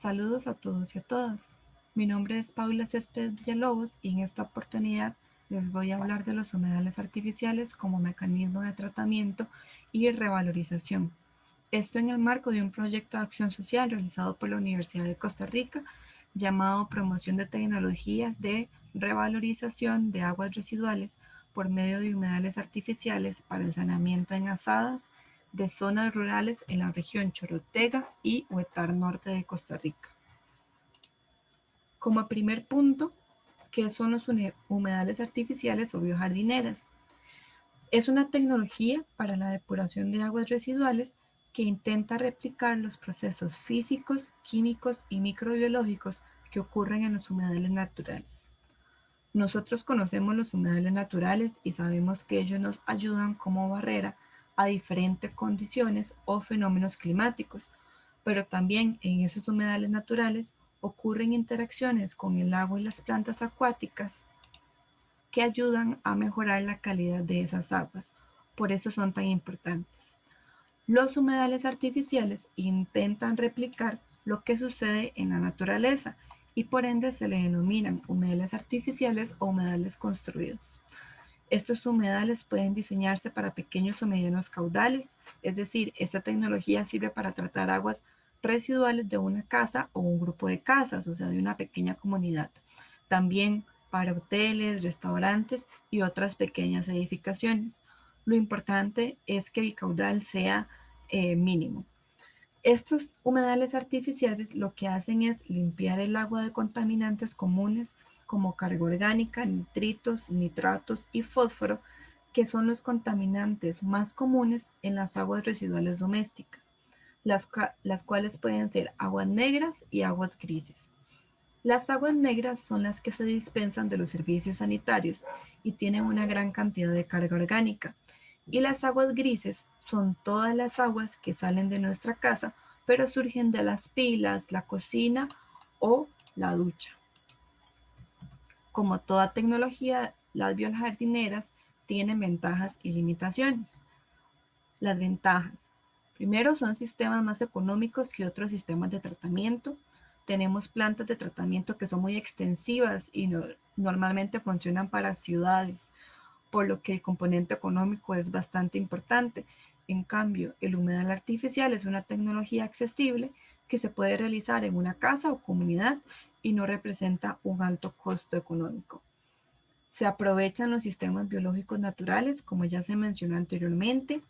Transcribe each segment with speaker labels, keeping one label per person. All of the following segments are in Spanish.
Speaker 1: Saludos a todos y a todas. Mi nombre es Paula Céspedes Villalobos y en esta oportunidad les voy a hablar de los humedales artificiales como mecanismo de tratamiento y revalorización. Esto en el marco de un proyecto de acción social realizado por la Universidad de Costa Rica llamado Promoción de Tecnologías de Revalorización de Aguas Residuales por medio de humedales artificiales para el saneamiento en asadas de zonas rurales en la región Chorotega y Huetar Norte de Costa Rica. Como primer punto, ¿qué son los humedales artificiales o biojardineras? Es una tecnología para la depuración de aguas residuales que intenta replicar los procesos físicos, químicos y microbiológicos que ocurren en los humedales naturales. Nosotros conocemos los humedales naturales y sabemos que ellos nos ayudan como barrera a diferentes condiciones o fenómenos climáticos, pero también en esos humedales naturales ocurren interacciones con el agua y las plantas acuáticas que ayudan a mejorar la calidad de esas aguas. Por eso son tan importantes. Los humedales artificiales intentan replicar lo que sucede en la naturaleza y por ende se le denominan humedales artificiales o humedales construidos. Estos humedales pueden diseñarse para pequeños o medianos caudales, es decir, esta tecnología sirve para tratar aguas residuales de una casa o un grupo de casas, o sea, de una pequeña comunidad. También para hoteles, restaurantes y otras pequeñas edificaciones. Lo importante es que el caudal sea mínimo. Estos humedales artificiales lo que hacen es limpiar el agua de contaminantes comunes como carga orgánica, nitritos, nitratos y fósforo, que son los contaminantes más comunes en las aguas residuales domésticas, las cuales pueden ser aguas negras y aguas grises. Las aguas negras son las que se dispensan de los servicios sanitarios y tienen una gran cantidad de carga orgánica. Y las aguas grises son todas las aguas que salen de nuestra casa, pero surgen de las pilas, la cocina o la ducha. Como toda tecnología, las biojardineras tienen ventajas y limitaciones. Las ventajas. Primero, son sistemas más económicos que otros sistemas de tratamiento. Tenemos plantas de tratamiento que son muy extensivas y normalmente funcionan para ciudades, por lo que el componente económico es bastante importante. En cambio, el humedal artificial es una tecnología accesible que se puede realizar en una casa o comunidad y no representa un alto costo económico. Se aprovechan los sistemas biológicos naturales, como ya se mencionó anteriormente.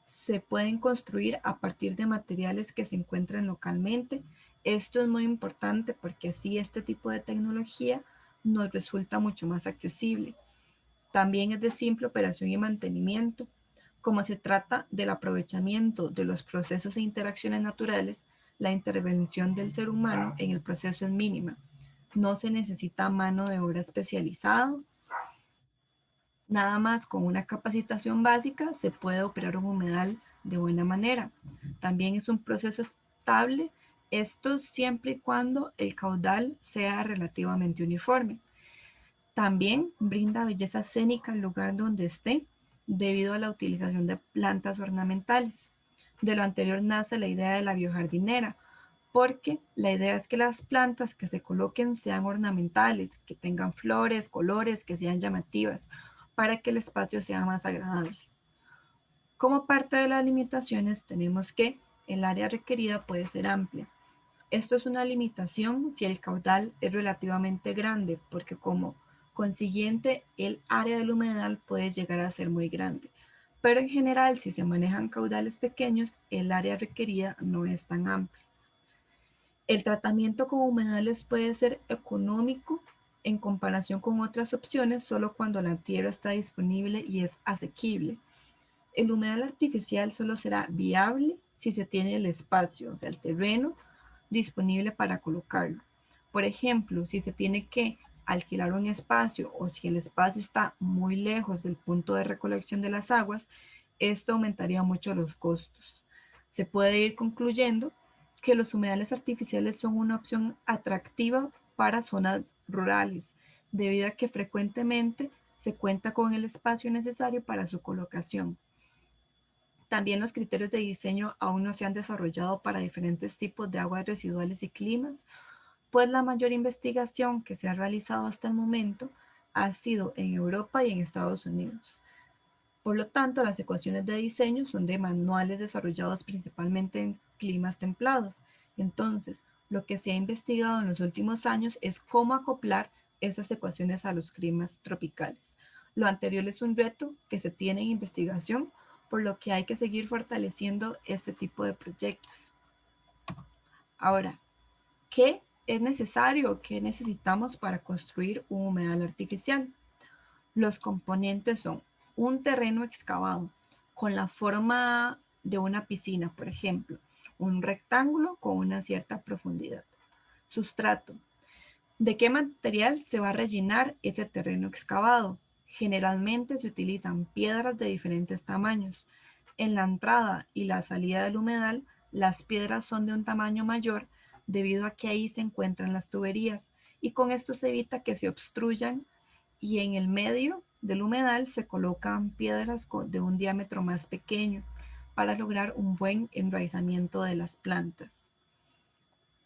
Speaker 1: Se pueden construir a partir de materiales que se encuentran localmente. Esto es muy importante porque así este tipo de tecnología nos resulta mucho más accesible. También es de simple operación y mantenimiento. Como se trata del aprovechamiento de los procesos e interacciones naturales, la intervención del ser humano en el proceso es mínima. No se necesita mano de obra especializada. Nada más con una capacitación básica se puede operar un humedal de buena manera. También es un proceso estable, esto siempre y cuando el caudal sea relativamente uniforme. También brinda belleza escénica al lugar donde esté, debido a la utilización de plantas ornamentales. De lo anterior nace la idea de la biojardinera, porque la idea es que las plantas que se coloquen sean ornamentales, que tengan flores, colores, que sean llamativas, para que el espacio sea más agradable. Como parte de las limitaciones, tenemos que el área requerida puede ser amplia. Esto es una limitación si el caudal es relativamente grande, porque como consiguiente el área del humedal puede llegar a ser muy grande. Pero en general, si se manejan caudales pequeños, el área requerida no es tan amplia. El tratamiento con humedales puede ser económico en comparación con otras opciones solo cuando la tierra está disponible y es asequible. El humedal artificial solo será viable si se tiene el espacio, o sea, el terreno disponible para colocarlo. Por ejemplo, si se tiene que alquilar un espacio o si el espacio está muy lejos del punto de recolección de las aguas, esto aumentaría mucho los costos. Se puede ir concluyendo que los humedales artificiales son una opción atractiva para zonas rurales, debido a que frecuentemente se cuenta con el espacio necesario para su colocación. También los criterios de diseño aún no se han desarrollado para diferentes tipos de aguas residuales y climas, pues la mayor investigación que se ha realizado hasta el momento ha sido en Europa y en Estados Unidos. Por lo tanto, las ecuaciones de diseño son de manuales desarrollados principalmente en climas templados. Entonces, lo que se ha investigado en los últimos años es cómo acoplar esas ecuaciones a los climas tropicales. Lo anterior es un reto que se tiene en investigación, por lo que hay que seguir fortaleciendo este tipo de proyectos. Ahora, ¿qué es necesario o qué necesitamos para construir un humedal artificial? Los componentes son un terreno excavado con la forma de una piscina, por ejemplo, un rectángulo con una cierta profundidad. Sustrato. ¿De qué material se va a rellenar ese terreno excavado? Generalmente se utilizan piedras de diferentes tamaños. En la entrada y la salida del humedal, las piedras son de un tamaño mayor debido a que ahí se encuentran las tuberías y con esto se evita que se obstruyan, y en el medio del humedal se colocan piedras de un diámetro más pequeño para lograr un buen enraizamiento de las plantas.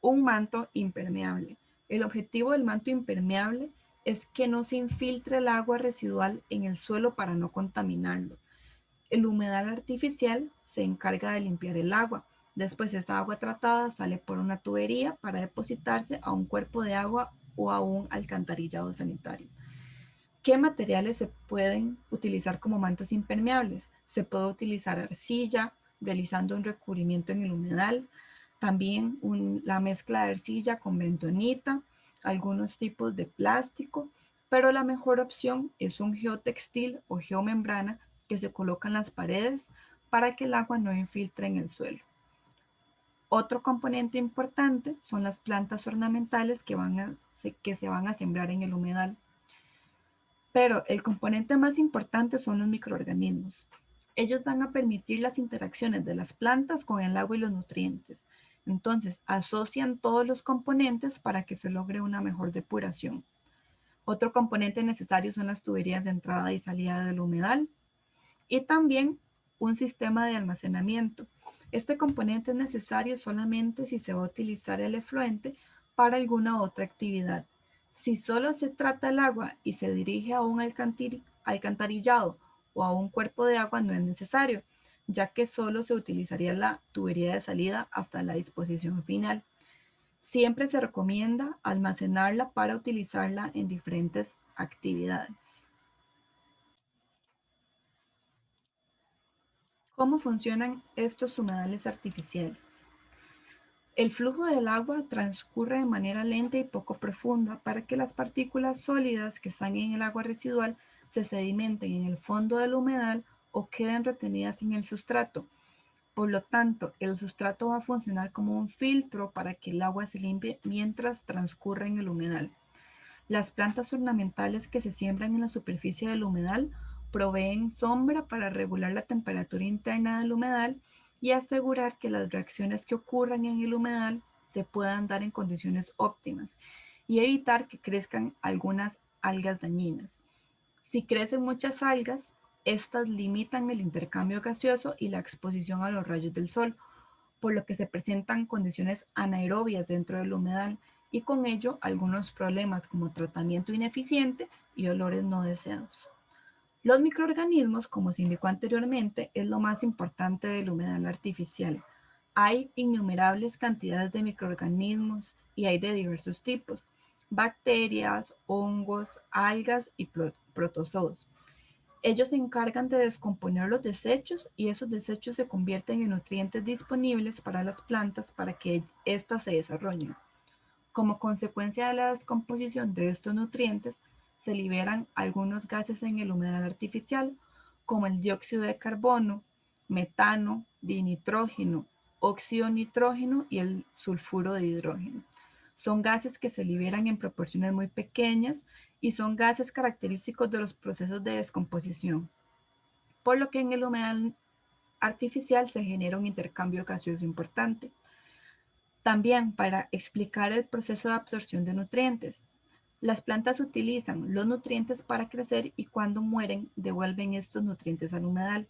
Speaker 1: Un manto impermeable. El objetivo del manto impermeable es que no se infiltre el agua residual en el suelo para no contaminarlo. El humedal artificial se encarga de limpiar el agua. Después esta agua tratada sale por una tubería para depositarse a un cuerpo de agua o a un alcantarillado sanitario. ¿Qué materiales se pueden utilizar como mantos impermeables? Se puede utilizar arcilla, realizando un recubrimiento en el humedal, también la mezcla de arcilla con bentonita, algunos tipos de plástico, pero la mejor opción es un geotextil o geomembrana que se coloca en las paredes para que el agua no infiltre en el suelo. Otro componente importante son las plantas ornamentales que se van a sembrar en el humedal. Pero el componente más importante son los microorganismos. Ellos van a permitir las interacciones de las plantas con el agua y los nutrientes. Entonces, asocian todos los componentes para que se logre una mejor depuración. Otro componente necesario son las tuberías de entrada y salida del humedal y también un sistema de almacenamiento. Este componente es necesario solamente si se va a utilizar el efluente para alguna otra actividad. Si solo se trata el agua y se dirige a un alcantarillado o a un cuerpo de agua, no es necesario, ya que solo se utilizaría la tubería de salida hasta la disposición final. Siempre se recomienda almacenarla para utilizarla en diferentes actividades. ¿Cómo funcionan estos humedales artificiales? El flujo del agua transcurre de manera lenta y poco profunda para que las partículas sólidas que están en el agua residual se sedimenten en el fondo del humedal o queden retenidas en el sustrato. Por lo tanto, el sustrato va a funcionar como un filtro para que el agua se limpie mientras transcurre en el humedal. Las plantas ornamentales que se siembran en la superficie del humedal proveen sombra para regular la temperatura interna del humedal y asegurar que las reacciones que ocurran en el humedal se puedan dar en condiciones óptimas y evitar que crezcan algunas algas dañinas. Si crecen muchas algas, estas limitan el intercambio gaseoso y la exposición a los rayos del sol, por lo que se presentan condiciones anaerobias dentro del humedal y con ello algunos problemas como tratamiento ineficiente y olores no deseados. Los microorganismos, como se indicó anteriormente, es lo más importante del humedal artificial. Hay innumerables cantidades de microorganismos y hay de diversos tipos: bacterias, hongos, algas y protozoos. Ellos se encargan de descomponer los desechos y esos desechos se convierten en nutrientes disponibles para las plantas para que éstas se desarrollen. Como consecuencia de la descomposición de estos nutrientes, se liberan algunos gases en el humedal artificial, como el dióxido de carbono, metano, dinitrógeno, óxido nitrógeno y el sulfuro de hidrógeno. Son gases que se liberan en proporciones muy pequeñas y son gases característicos de los procesos de descomposición, por lo que en el humedal artificial se genera un intercambio gaseoso importante. También para explicar el proceso de absorción de nutrientes. Las plantas utilizan los nutrientes para crecer y cuando mueren devuelven estos nutrientes al humedal.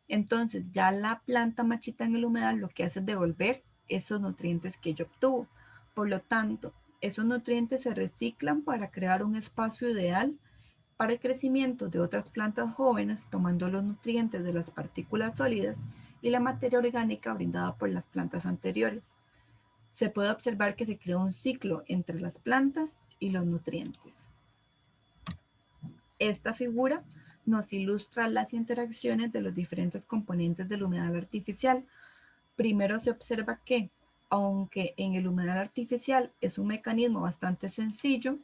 Speaker 1: Entonces ya la planta marchita en el humedal lo que hace es devolver esos nutrientes que ella obtuvo. Por lo tanto, esos nutrientes se reciclan para crear un espacio ideal para el crecimiento de otras plantas jóvenes, tomando los nutrientes de las partículas sólidas y la materia orgánica brindada por las plantas anteriores. Se puede observar que se crea un ciclo entre las plantas y los nutrientes. Esta figura nos ilustra las interacciones de los diferentes componentes del humedal artificial. Primero se observa que, aunque en el humedal artificial es un mecanismo bastante sencillo,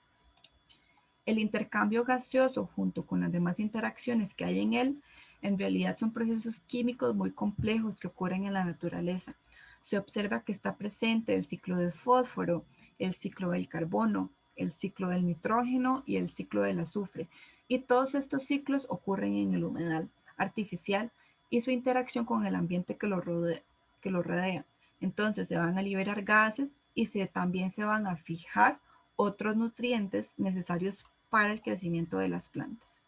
Speaker 1: el intercambio gaseoso junto con las demás interacciones que hay en él, en realidad son procesos químicos muy complejos que ocurren en la naturaleza. Se observa que está presente el ciclo del fósforo, el ciclo del carbono, el ciclo del nitrógeno y el ciclo del azufre. Y todos estos ciclos ocurren en el humedal artificial y su interacción con el ambiente que lo rodea. Entonces se van a liberar gases y también se van a fijar otros nutrientes necesarios para el crecimiento de las plantas.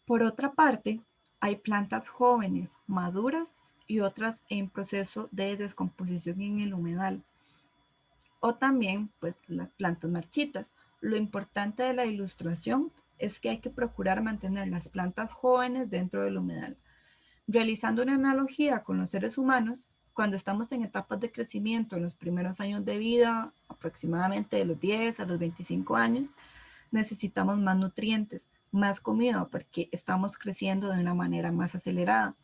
Speaker 1: Por otra parte, hay plantas jóvenes, maduras y otras en proceso de descomposición en el humedal. O también, pues, las plantas marchitas. Lo importante de la ilustración es que hay que procurar mantener las plantas jóvenes dentro del humedal. Realizando una analogía con los seres humanos, cuando estamos en etapas de crecimiento en los primeros años de vida, aproximadamente de los 10 a los 25 años, necesitamos más nutrientes, más comida, porque estamos creciendo de una manera más acelerada.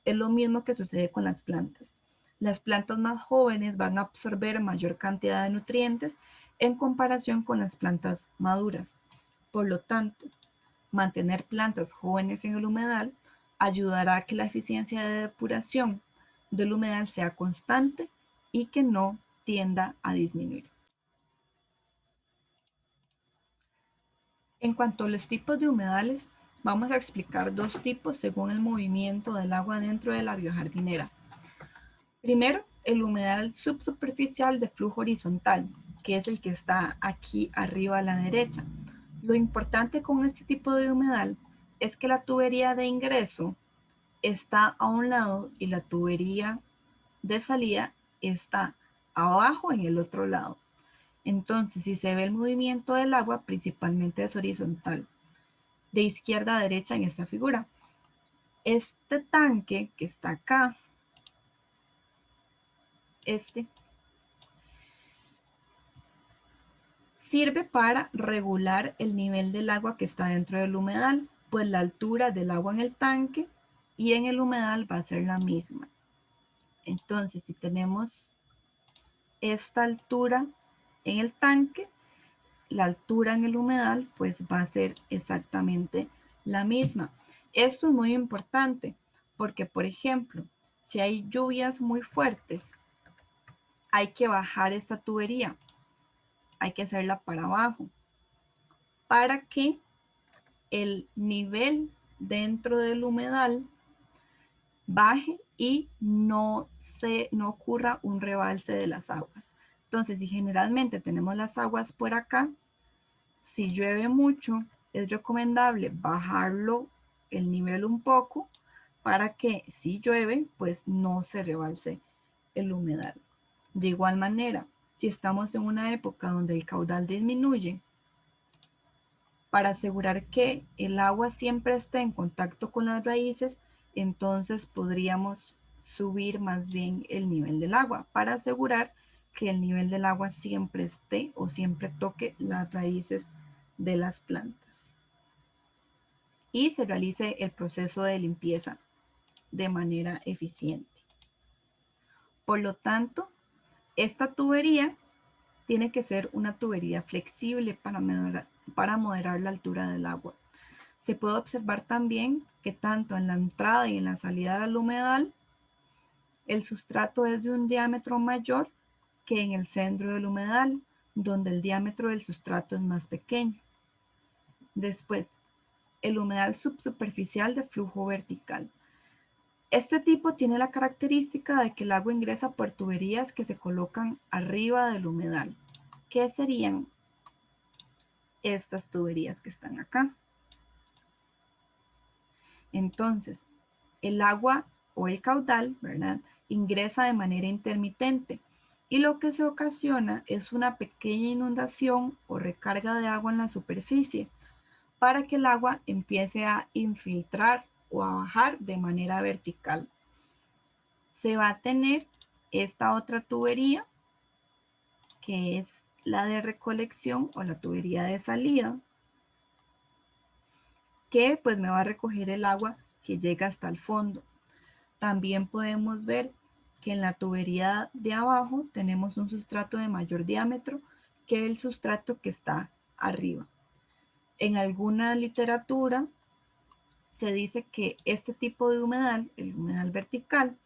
Speaker 1: Es lo mismo que sucede con las plantas. Las plantas más jóvenes van a absorber mayor cantidad de nutrientes en comparación con las plantas maduras. Por lo tanto, mantener plantas jóvenes en el humedal ayudará a que la eficiencia de depuración del humedal sea constante y que no tienda a disminuir. En cuanto a los tipos de humedales, vamos a explicar dos tipos según el movimiento del agua dentro de la biojardinera. Primero, el humedal subsuperficial de flujo horizontal, que es el que está aquí arriba a la derecha. Lo importante con este tipo de humedal es que la tubería de ingreso está a un lado y la tubería de salida está abajo en el otro lado. Entonces, si se ve el movimiento del agua, principalmente es horizontal, de izquierda a derecha en esta figura. Este tanque que está acá, sirve para regular el nivel del agua que está dentro del humedal, pues la altura del agua en el tanque y en el humedal va a ser la misma. Entonces, si tenemos esta altura en el tanque, la altura en el humedal pues va a ser exactamente la misma. Esto es muy importante porque, por ejemplo, si hay lluvias muy fuertes, hay que bajar esta tubería, hay que hacerla para abajo, para que el nivel dentro del humedal baje y no ocurra un rebalse de las aguas. Entonces, si generalmente tenemos las aguas por acá, si llueve mucho, es recomendable bajarlo el nivel un poco para que si llueve, pues no se rebalse el humedal. De igual manera, si estamos en una época donde el caudal disminuye, para asegurar que el agua siempre esté en contacto con las raíces, entonces podríamos subir más bien el nivel del agua para asegurar que el nivel del agua siempre esté o siempre toque las raíces de las plantas y se realice el proceso de limpieza de manera eficiente. Por lo tanto, esta tubería tiene que ser una tubería flexible para moderar la altura del agua. Se puede observar también que tanto en la entrada y en la salida del humedal, el sustrato es de un diámetro mayor que en el centro del humedal, donde el diámetro del sustrato es más pequeño. Después, el humedal subsuperficial de flujo vertical. Este tipo tiene la característica de que el agua ingresa por tuberías que se colocan arriba del humedal, que serían estas tuberías que están acá. Entonces, El agua o el caudal, ¿verdad?, ingresa de manera intermitente y lo que se ocasiona es una pequeña inundación o recarga de agua en la superficie para que el agua empiece a infiltrar o a bajar de manera vertical. Se va a tener esta otra tubería que es la de recolección o la tubería de salida, que pues me va a recoger el agua que llega hasta el fondo. También podemos ver que en la tubería de abajo tenemos un sustrato de mayor diámetro que el sustrato que está arriba. En alguna literatura se dice que este tipo de humedal, el humedal vertical,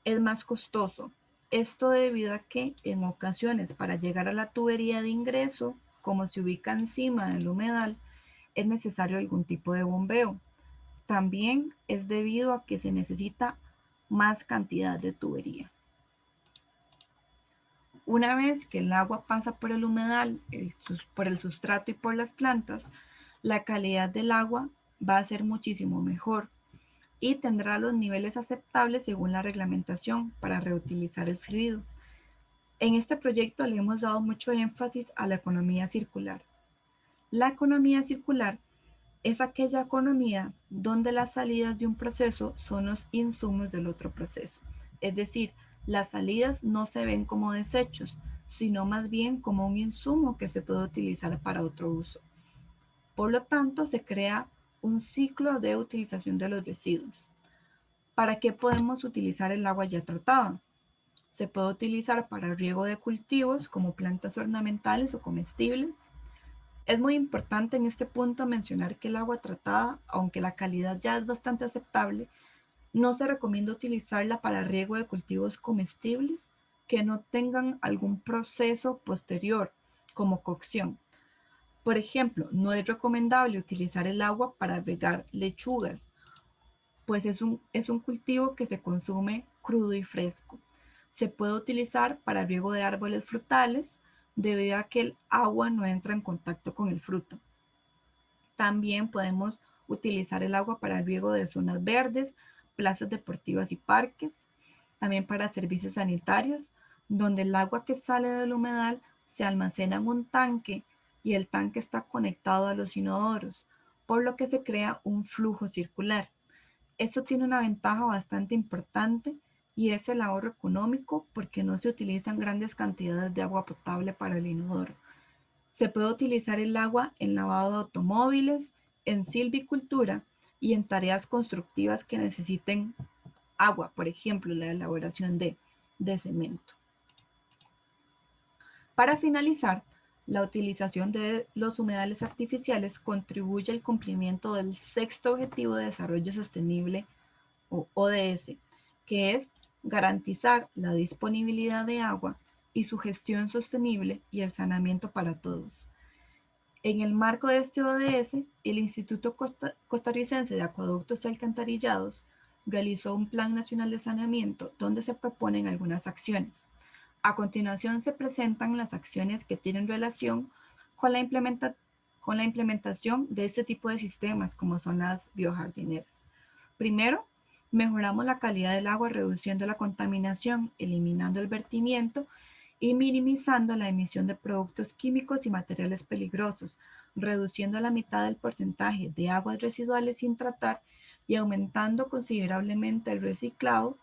Speaker 1: es más costoso. Esto debido a que en ocasiones para llegar a la tubería de ingreso, como se ubica encima del humedal, es necesario algún tipo de bombeo. También es debido a que se necesita más cantidad de tubería. Una vez que el agua pasa por el humedal, por el sustrato y por las plantas, la calidad del agua va a ser muchísimo mejor y tendrá los niveles aceptables según la reglamentación para reutilizar el fluido. En este proyecto le hemos dado mucho énfasis a la economía circular. La economía circular es aquella economía donde las salidas de un proceso son los insumos del otro proceso. Es decir, las salidas no se ven como desechos, sino más bien como un insumo que se puede utilizar para otro uso. Por lo tanto, se crea un ciclo de utilización de los residuos. ¿Para qué podemos utilizar el agua ya tratada? Se puede utilizar para riego de cultivos como plantas ornamentales o comestibles. Es muy importante en este punto mencionar que el agua tratada, aunque la calidad ya es bastante aceptable, no se recomienda utilizarla para riego de cultivos comestibles que no tengan algún proceso posterior, como cocción. Por ejemplo, no es recomendable utilizar el agua para regar lechugas, pues es un cultivo que se consume crudo y fresco. Se puede utilizar para riego de árboles frutales debido a que el agua no entra en contacto con el fruto. También podemos utilizar el agua para el riego de zonas verdes, plazas deportivas y parques, también para servicios sanitarios, donde el agua que sale del humedal se almacena en un tanque y el tanque está conectado a los inodoros, por lo que se crea un flujo circular. Esto tiene una ventaja bastante importante y es el ahorro económico porque no se utilizan grandes cantidades de agua potable para el inodoro. Se puede utilizar el agua en lavado de automóviles, en silvicultura y en tareas constructivas que necesiten agua, por ejemplo, la elaboración de cemento. Para finalizar, la utilización de los humedales artificiales contribuye al cumplimiento del sexto Objetivo de Desarrollo Sostenible o ODS, que es garantizar la disponibilidad de agua y su gestión sostenible y el saneamiento para todos. En el marco de este ODS, el Instituto Costarricense de Acueductos y Alcantarillados realizó un Plan Nacional de Saneamiento donde se proponen algunas acciones. A continuación se presentan las acciones que tienen relación con con la implementación de este tipo de sistemas, como son las biojardineras. Primero, mejoramos la calidad del agua reduciendo la contaminación, eliminando el vertimiento y minimizando la emisión de productos químicos y materiales peligrosos, reduciendo a la mitad el porcentaje de aguas residuales sin tratar y aumentando considerablemente el reciclado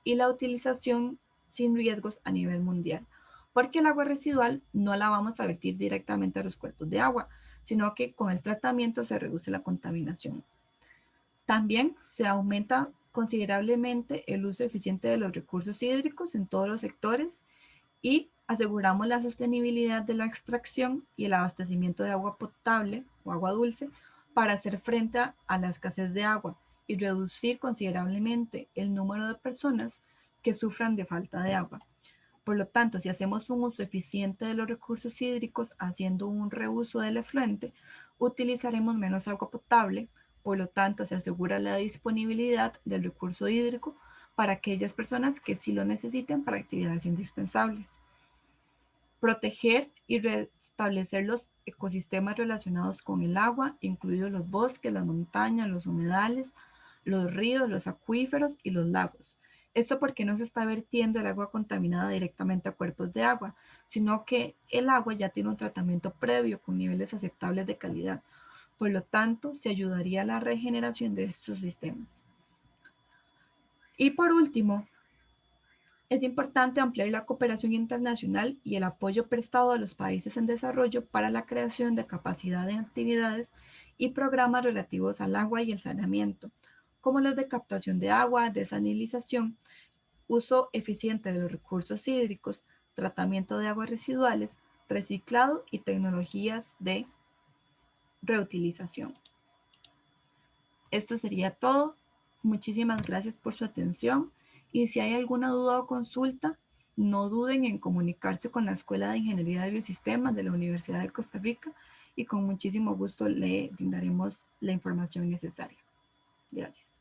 Speaker 1: y la utilización sin riesgos a nivel mundial. Porque el agua residual no la vamos a vertir directamente a los cuerpos de agua, sino que con el tratamiento se reduce la contaminación. También se aumenta considerablemente el uso eficiente de los recursos hídricos en todos los sectores y aseguramos la sostenibilidad de la extracción y el abastecimiento de agua potable o agua dulce para hacer frente a la escasez de agua y reducir considerablemente el número de personas que sufran de falta de agua. Por lo tanto, si hacemos un uso eficiente de los recursos hídricos haciendo un reuso del efluente, utilizaremos menos agua potable, por lo tanto se asegura la disponibilidad del recurso hídrico para aquellas personas que sí lo necesiten para actividades indispensables. Proteger y restablecer los ecosistemas relacionados con el agua, incluidos los bosques, las montañas, los humedales, los ríos, los acuíferos y los lagos. Esto porque no se está vertiendo el agua contaminada directamente a cuerpos de agua, sino que el agua ya tiene un tratamiento previo con niveles aceptables de calidad. Por lo tanto, se ayudaría a la regeneración de estos sistemas. Y por último, es importante ampliar la cooperación internacional y el apoyo prestado a los países en desarrollo para la creación de capacidad de actividades y programas relativos al agua y el saneamiento, como los de captación de agua, desalinización, uso eficiente de los recursos hídricos, tratamiento de aguas residuales, reciclado y tecnologías de reutilización. Esto sería todo. Muchísimas gracias por su atención y si hay alguna duda o consulta, no duden en comunicarse con la Escuela de Ingeniería de Biosistemas de la Universidad de Costa Rica y con muchísimo gusto le brindaremos la información necesaria. Gracias.